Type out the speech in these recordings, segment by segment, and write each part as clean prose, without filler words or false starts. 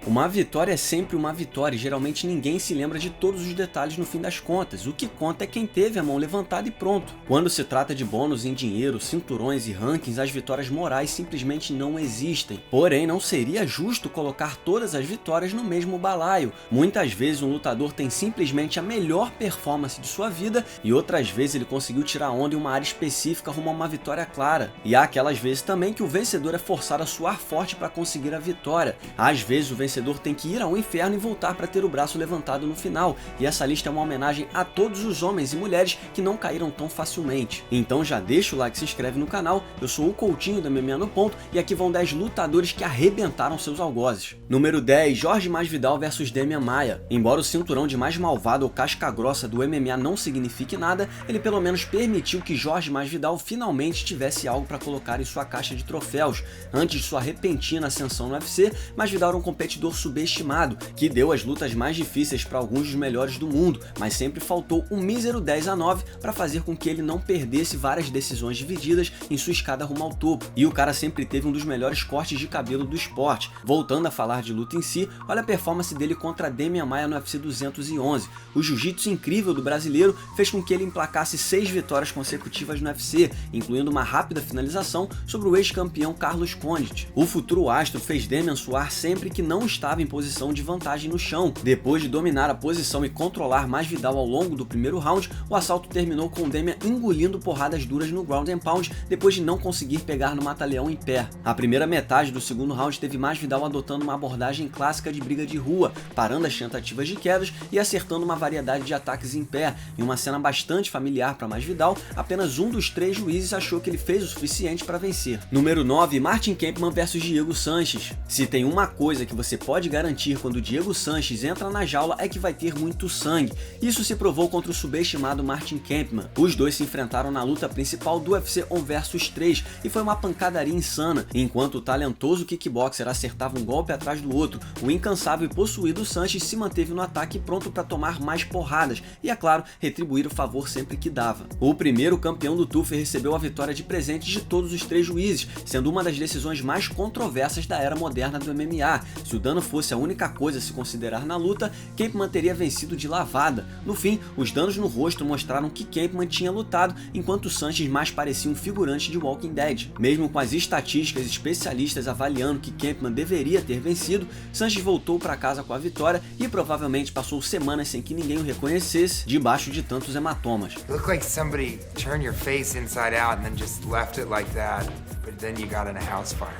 Uma vitória é sempre uma vitória e geralmente ninguém se lembra de todos os detalhes no fim das contas. O que conta é quem teve a mão levantada e pronto. Quando se trata de bônus em dinheiro, cinturões e rankings, as vitórias morais simplesmente não existem. Porém, não seria justo colocar todas as vitórias no mesmo balaio. Muitas vezes um lutador tem simplesmente a melhor performance de sua vida e outras vezes ele conseguiu tirar onda em uma área específica rumo a uma vitória clara. E há aquelas vezes também que o vencedor é forçado a suar forte para conseguir a vitória. Às vezes o vencedor tem que ir ao inferno e voltar para ter o braço levantado no final. E essa lista é uma homenagem a todos os homens e mulheres que não caíram tão facilmente. Então já deixa o like e se inscreve no canal. Eu sou o Coutinho da MMA no Ponto e aqui vão 10 lutadores que arrebentaram seus algozes. Número 10, Jorge Masvidal vs Demian Maia. Embora o cinturão de mais malvado ou casca grossa do MMA não signifique nada, ele pelo menos permitiu que Jorge Masvidal finalmente tivesse algo para colocar em sua caixa de troféus. Antes de sua repentina ascensão no UFC, Masvidal era um competidor subestimado, que deu as lutas mais difíceis para alguns dos melhores do mundo, mas sempre faltou um mísero 10-9 para fazer com que ele não perdesse várias decisões divididas em sua escada rumo ao topo. E o cara sempre teve um dos melhores cortes de cabelo do esporte. Voltando a falar de luta em si, olha a performance dele contra Demian Maia no UFC 211. O jiu-jitsu incrível do brasileiro fez com que ele emplacasse 6 vitórias consecutivas no UFC, incluindo uma rápida finalização sobre o ex-campeão Carlos Condit. O futuro astro fez Demian suar sempre que não estava em posição de vantagem no chão. Depois de dominar a posição e controlar Masvidal ao longo do primeiro round, o assalto terminou com Demian engolindo porradas duras no ground and pound depois de não conseguir pegar no mata-leão em pé. A primeira metade do segundo round teve Masvidal adotando uma abordagem clássica de briga de rua, parando as tentativas de quedas e acertando uma variedade de ataques em pé. Em uma cena bastante familiar para Masvidal, apenas um dos 3 juízes achou que ele fez o suficiente para vencer. Número 9, Martin Kampmann vs Diego Sanches. Se tem uma coisa que você pode garantir quando Diego Sanches entra na jaula é que vai ter muito sangue. Isso se provou contra o subestimado Martin Kampmann. Os dois se enfrentaram na luta principal do UFC 1 vs 3 e foi uma pancadaria insana. Enquanto o talentoso kickboxer acertava um golpe atrás do outro, o incansável e possuído Sanches se manteve no ataque pronto para tomar mais porradas e, é claro, retribuir o favor sempre que dava. O primeiro campeão do TUF recebeu a vitória de presente de todos os 3 juízes, sendo uma das decisões mais controversas da era moderna do MMA. Se o dano fosse a única coisa a se considerar na luta, Kampmann teria vencido de lavada. No fim, os danos no rosto mostraram que Kampmann tinha lutado, enquanto Sanches mais parecia um figurante de Walking Dead. Mesmo com as estatísticas especialistas avaliando que Kampmann deveria ter vencido, Sanches voltou para casa com a vitória e provavelmente passou semanas sem que ninguém o reconhecesse, debaixo de tantos hematomas. Look like somebody turned your face inside out and then just left it like that, but then you got in a house fire.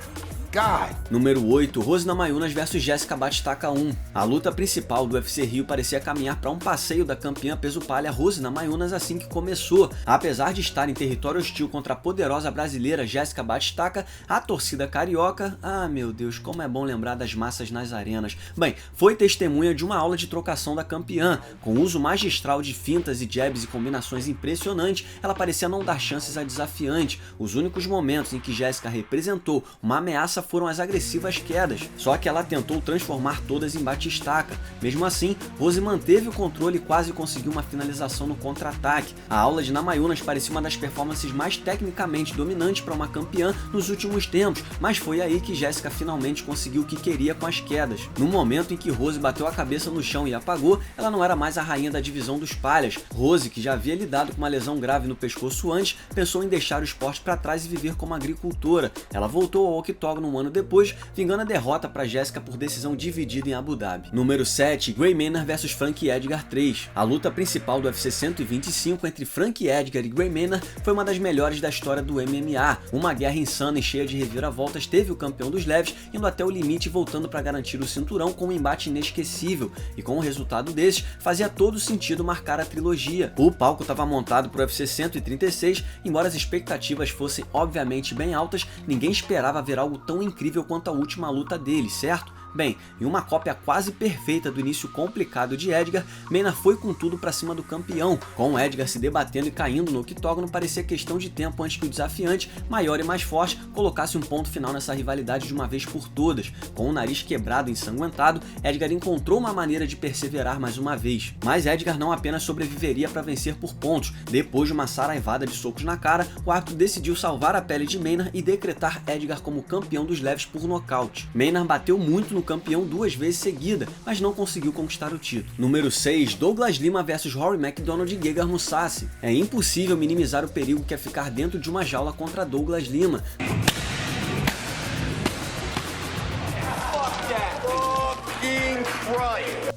God. Número 8, Rose Namajunas vs Jessica Batistaca 1. A luta principal do UFC Rio parecia caminhar para um passeio da campeã peso palha Rose Namajunas assim que começou. Apesar de estar em território hostil contra a poderosa brasileira Jessica Batistaca, a torcida carioca, meu Deus, como é bom lembrar das massas nas arenas, bem, foi testemunha de uma aula de trocação da campeã. Com uso magistral de fintas e jabs e combinações impressionantes, ela parecia não dar chances à desafiante. Os únicos momentos em que Jessica representou uma ameaça foram as agressivas quedas, só que ela tentou transformar todas em batistaca. Mesmo assim, Rose manteve o controle e quase conseguiu uma finalização no contra-ataque. A aula de Namajunas parecia uma das performances mais tecnicamente dominantes para uma campeã nos últimos tempos, mas foi aí que Jessica finalmente conseguiu o que queria com as quedas. No momento em que Rose bateu a cabeça no chão e apagou, ela não era mais a rainha da divisão dos palhas. Rose, que já havia lidado com uma lesão grave no pescoço antes, pensou em deixar o esporte para trás e viver como agricultora. Ela voltou ao octógono um ano depois, vingando a derrota para Jessica por decisão dividida em Abu Dhabi. Número 7, Gray Maynard vs Frankie Edgar 3. A luta principal do UFC 125 entre Frankie Edgar e Gray Maynard foi uma das melhores da história do MMA. Uma guerra insana e cheia de reviravoltas teve o campeão dos leves indo até o limite e voltando para garantir o cinturão com um embate inesquecível. E com o resultado desses, fazia todo sentido marcar a trilogia. O palco estava montado para o UFC 136, embora as expectativas fossem obviamente bem altas, ninguém esperava ver algo tão incrível quanto a última luta dele, certo? Bem, em uma cópia quase perfeita do início complicado de Edgar, Maynard foi com tudo pra cima do campeão. Com Edgar se debatendo e caindo no octógono, parecia questão de tempo antes que o desafiante, maior e mais forte, colocasse um ponto final nessa rivalidade de uma vez por todas. Com o nariz quebrado e ensanguentado, Edgar encontrou uma maneira de perseverar mais uma vez. Mas Edgar não apenas sobreviveria para vencer por pontos. Depois de uma saraivada de socos na cara, o árbitro decidiu salvar a pele de Maynard e decretar Edgar como campeão dos leves por nocaute. Maynard bateu muito no campeão 2 vezes seguida, mas não conseguiu conquistar o título. Número 6, Douglas Lima vs Rory MacDonald e Gegard Mousasi. É impossível minimizar o perigo que é ficar dentro de uma jaula contra Douglas Lima.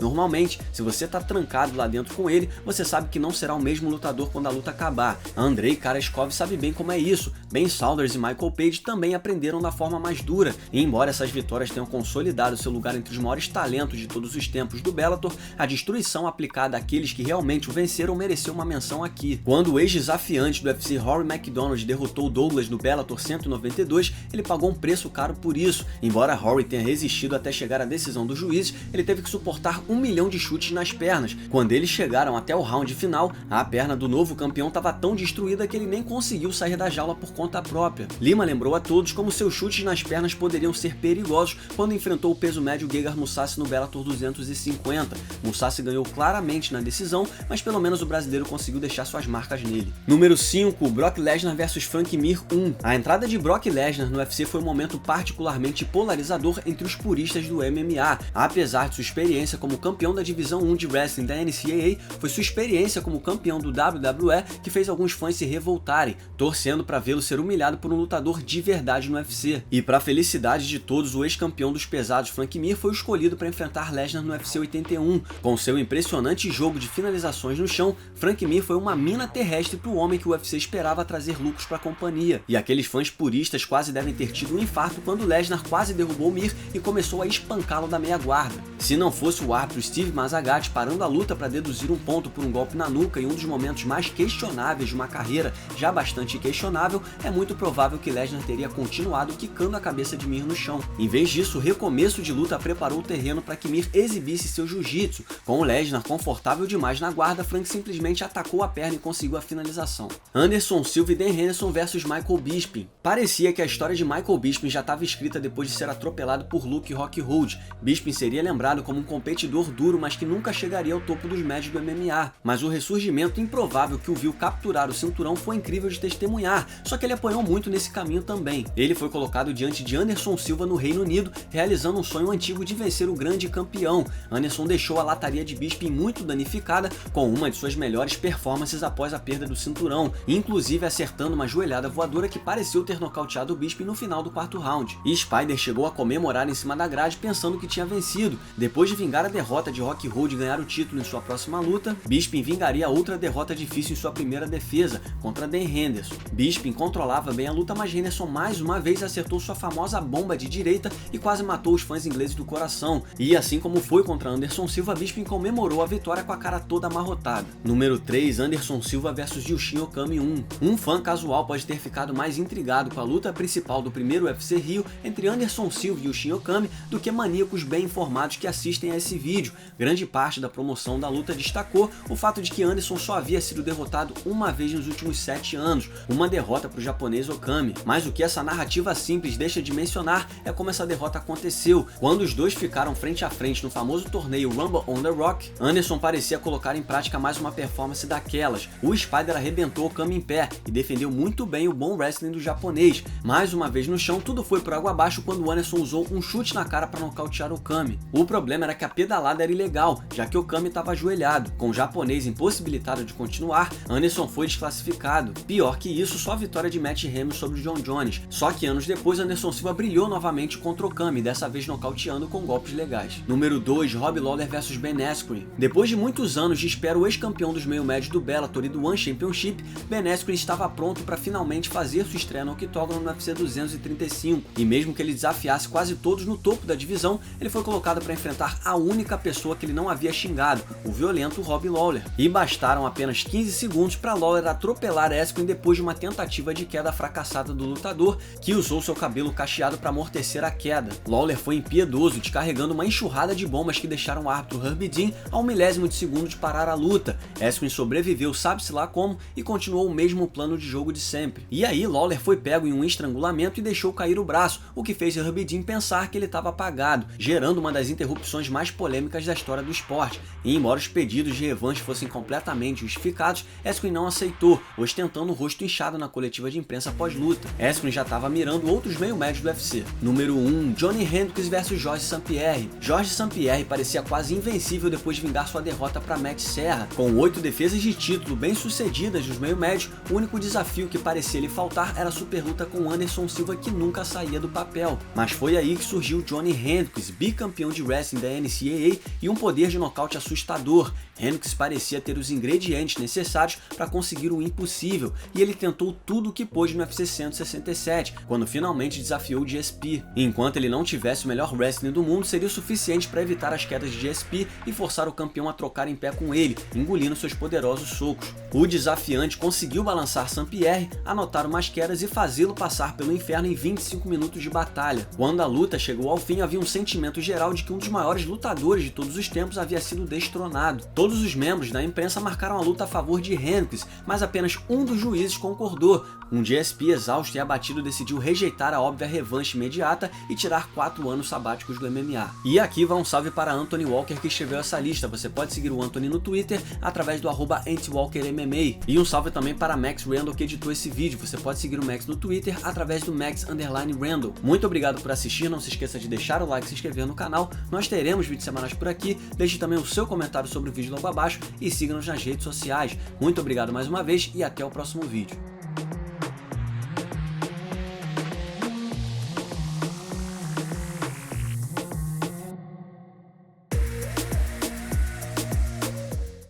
Normalmente, se você tá trancado lá dentro com ele, você sabe que não será o mesmo lutador quando a luta acabar. Andrei Karashkov sabe bem como é isso. Ben Saunders e Michael Page também aprenderam da forma mais dura. E embora essas vitórias tenham consolidado seu lugar entre os maiores talentos de todos os tempos do Bellator, a destruição aplicada àqueles que realmente o venceram mereceu uma menção aqui. Quando o ex-desafiante do UFC Rory MacDonald derrotou Douglas no Bellator 192, ele pagou um preço caro por isso. Embora Rory tenha resistido até chegar à decisão dos juízes, ele teve que suportar 1 milhão de chutes nas pernas. Quando eles chegaram até o round final, a perna do novo campeão estava tão destruída que ele nem conseguiu sair da jaula por conta própria. Lima lembrou a todos como seus chutes nas pernas poderiam ser perigosos quando enfrentou o peso médio Gegard Mousasi no Bellator 250. Mousasi ganhou claramente na decisão, mas pelo menos o brasileiro conseguiu deixar suas marcas nele. Número 5, Brock Lesnar vs Frank Mir 1. A entrada de Brock Lesnar no UFC foi um momento particularmente polarizador entre os puristas do MMA. Apesar de sua experiência como campeão da divisão 1 de wrestling da NCAA, foi sua experiência como campeão do WWE que fez alguns fãs se revoltarem, torcendo para vê-lo ser humilhado por um lutador de verdade no UFC. E para felicidade de todos, o ex-campeão dos pesados Frank Mir foi escolhido para enfrentar Lesnar no UFC 81. Com seu impressionante jogo de finalizações no chão, Frank Mir foi uma mina terrestre para o homem que o UFC esperava trazer lucros para a companhia. E aqueles fãs puristas quase devem ter tido um infarto quando Lesnar quase derrubou Mir e começou a espancá-lo da meia guarda. Se não fosse o árbitro Steve Mazzagatti parando a luta para deduzir um ponto por um golpe na nuca em um dos momentos mais questionáveis de uma carreira já bastante questionável, é muito provável que Lesnar teria continuado quicando a cabeça de Mir no chão. Em vez disso, o recomeço de luta preparou o terreno para que Mir exibisse seu jiu-jitsu. Com o Lesnar confortável demais na guarda, Frank simplesmente atacou a perna e conseguiu a finalização. Anderson Silva e Dan Henderson vs Michael Bisping. Parecia que a história de Michael Bisping já estava escrita depois de ser atropelado por Luke Rockhold. Bisping seria lembrado como um competidor duro, mas que nunca chegaria ao topo dos médios do MMA. Mas o ressurgimento improvável que o viu capturar o cinturão foi incrível de testemunhar, só que ele apanhou muito nesse caminho também. Ele foi colocado diante de Anderson Silva no Reino Unido, realizando um sonho antigo de vencer o grande campeão. Anderson deixou a lataria de Bisping muito danificada, com uma de suas melhores performances após a perda do cinturão, inclusive acertando uma joelhada voadora que pareceu ter nocauteado o Bisping no final do 4º round. E Spider chegou a comemorar em cima da grade pensando que tinha vencido. Depois de vingar a derrota de Rockhold e ganhar o título em sua próxima luta, Bisping vingaria outra derrota difícil em sua primeira defesa, contra Dan Henderson. Bisping controlava bem a luta, mas Henderson mais uma vez acertou sua famosa bomba de direita e quase matou os fãs ingleses do coração. E assim como foi contra Anderson Silva, Bisping comemorou a vitória com a cara toda amarrotada. Número 3, Anderson Silva vs Yushin Okami 1. Um fã casual pode ter ficado mais intrigado com a luta principal do primeiro UFC Rio entre Anderson Silva e Yushin Okami do que maníacos bem informados que assistem a esse vídeo. Grande parte da promoção da luta destacou o fato de que Anderson só havia sido derrotado uma vez nos últimos 7 anos, uma derrota para o japonês Okami. Mas o que essa narrativa simples deixa de mencionar é como essa derrota aconteceu. Quando os dois ficaram frente a frente no famoso torneio Rumble on the Rock, Anderson parecia colocar em prática mais uma performance daquelas. O Spider arrebentou Okami em pé e defendeu muito bem o bom wrestling do japonês. Mais uma vez no chão, tudo foi por água abaixo quando Anderson usou um chute na cara para nocautear Okami. O problema era que a pedalada era ilegal, já que Okami estava ajoelhado. Com o japonês impossibilitado de continuar, Anderson foi desclassificado. Pior que isso, só a vitória de Matt Hamill sobre John Jones. Só que anos depois, Anderson Silva brilhou novamente contra Okami, dessa vez nocauteando com golpes legais. Número 2, Rob Lawler vs Ben Askren. Depois de muitos anos de espera, o ex-campeão dos meio-médios do Bellator e do One Championship, Ben Askren estava pronto para finalmente fazer sua estreia no octógono no UFC 235. E mesmo que ele desafiasse quase todos no topo da divisão, ele foi colocado para enfrentar a única pessoa que ele não havia xingado, o violento Rob Lawler. E bastaram apenas 15 segundos para Lawler atropelar Askren depois de uma tentativa de queda fracassada do lutador, que usou seu cabelo cacheado para amortecer a queda. Lawler foi impiedoso, descarregando uma enxurrada de bombas que deixaram o árbitro Herbie Dean ao milésimo de segundo de parar a luta. Askren sobreviveu sabe-se lá como e continuou o mesmo plano de jogo de sempre. E aí Lawler foi pego em um estrangulamento e deixou cair o braço, o que fez Herbie Dean pensar que ele estava apagado, gerando uma das interrupções mais polêmicas polêmicas da história do esporte, e embora os pedidos de revanche fossem completamente justificados, Askren não aceitou, ostentando o rosto inchado na coletiva de imprensa pós-luta. Askren já estava mirando outros meio-médios do UFC. Número 1, Johnny Hendricks vs Georges St-Pierre. Georges St-Pierre parecia quase invencível depois de vingar sua derrota para Matt Serra. Com 8 defesas de título bem sucedidas nos meio-médios, o único desafio que parecia lhe faltar era a super luta com Anderson Silva, que nunca saía do papel. Mas foi aí que surgiu Johnny Hendricks, bicampeão de wrestling da NCAA e um poder de nocaute assustador. Hendricks parecia ter os ingredientes necessários para conseguir o impossível, e ele tentou tudo o que pôde no UFC 167, quando finalmente desafiou o GSP. Enquanto ele não tivesse o melhor wrestling do mundo, seria o suficiente para evitar as quedas de GSP e forçar o campeão a trocar em pé com ele, engolindo seus poderosos socos. O desafiante conseguiu balançar St-Pierre, anotar umas quedas e fazê-lo passar pelo inferno em 25 minutos de batalha. Quando a luta chegou ao fim, havia um sentimento geral de que um dos maiores lutadores de todos os tempos havia sido destronado. Todos os membros da imprensa marcaram a luta a favor de Hendricks, mas apenas um dos juízes concordou. Um GSP exausto e abatido decidiu rejeitar a óbvia revanche imediata e tirar 4 anos sabáticos do MMA. E aqui vai um salve para Anthony Walker, que escreveu essa lista. Você pode seguir o Anthony no Twitter através do @AntiWalkerMMA. E um salve também para Max Randall, que editou esse vídeo. Você pode seguir o Max no Twitter através do Max_Randall. Muito obrigado por assistir, não se esqueça de deixar o like e se inscrever no canal. Nós teremos vídeos semanais por aqui. Deixe também o seu comentário sobre o vídeo logo abaixo e siga-nos nas redes sociais. Muito obrigado mais uma vez e até o próximo vídeo.